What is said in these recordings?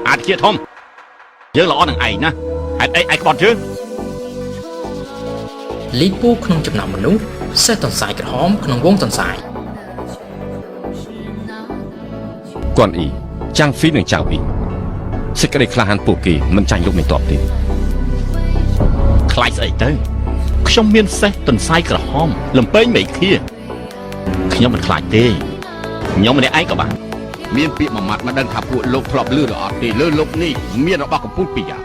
អាចជាធំយើងល្អនឹងឯងណាហេតុអីឯងក្បត់យើងលីពូក្នុងចំណោមមនុស្សសេះទន្សាយក្រហមក្នុងវងទន្សាយគាន់អ៊ីចាំងហ្វីនិងចៅអ៊ីសេចក្តីក្លាហានពួកគេមិនចាញ់លោកមេតបទេខ្លាចស្អីទៅខ្ញុំមានសេះទន្សាយក្រហមលំពេងមេឃាខ្ញុំមិនខ្លាចទេខ្ញុំម្នាក់ឯងក៏បានមានពាក្យមួយម៉ាត់មិនដឹងថាពួកលោកធ្លាប់លឺឬអត់ទេលើលោកនេះមានរបស់កំពូលពីរយ៉ាង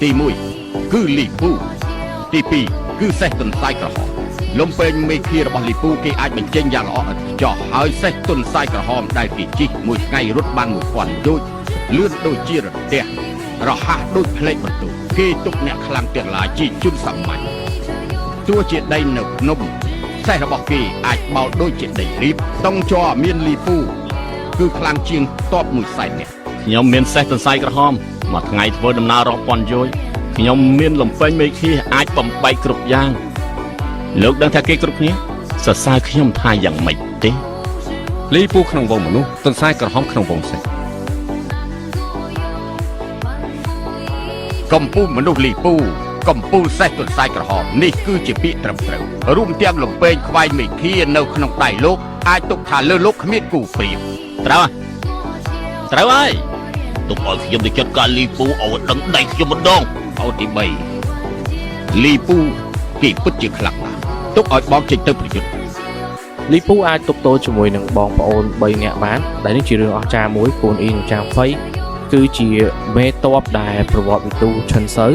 ទី1គឺលីពូទី2គឺសេះទន្សាយក្រហមលំពេងមេឃារបស់លីពូគេអាចបញ្ចេញយ៉ាងល្អឥតខ្ចោះហើយសេះទន្សាយក្រហមដែលគេជិះមួយថ្ងៃរត់បាន1000យោជន៍លឿនដូចជារទេះរហ័សដូចផ្លេកបន្ទោគេទុកអ្នកខ្លាំងទាំងឡាយជាជនសាមញ្ញទោះជាដីនៅភ្នំសេះរបស់គេអាចបោលដូចជាដីរីបតុងជ័រមានលីពូគឺខ្លាំងជាងតប1សែននាក់ខ្ញុំមានសេះទន្សាយក្រហមមួយថ្ងៃធ្វើដំណើររាប់ពាន់យោជន៍ខ្ញុំមានលំពេញមេឃាអាចបំបែកគ្រប់យ៉ាងលោកដឹងថាគេគ្រប់គ្នាសរសើរខ្ញុំថាយ៉ាងម៉េចទេលីពូក្នុងវងមនុស្សទន្សាយក្រហមក្នុងវងសេះកំពូលមនុស្សលីពូកំពូលសេះទន្សាយក្រហមនេះគឺជាពាក្យត្រឹមត្រូវរួមទាំងលំពេងខ្វែងមេឃានៅក្នុងដៃលោកអាចទុកថាលើលោកគ្មានគូប្រៀបត្រូវហើយទុកឲ្យខ្ញុំទៅចាត់ការលីពូឲ្យដឹងដៃខ្ញុំម្ដងឲ្យទី3លីពូគេពិតជាខ្លាំងណាស់ទុកឲ្យបងចេញទៅប្រយុទ្ធលីពូអាចទប់ទល់ជាមួយនឹងបងប្អូន3នាក់បានដែលនេះជារឿងអស្ចារ្យមួយគូនអ៊ីនិងចាងហ្វៃគឺជាមេតបដែលប្រវត្តិវិទូឈិនសៅ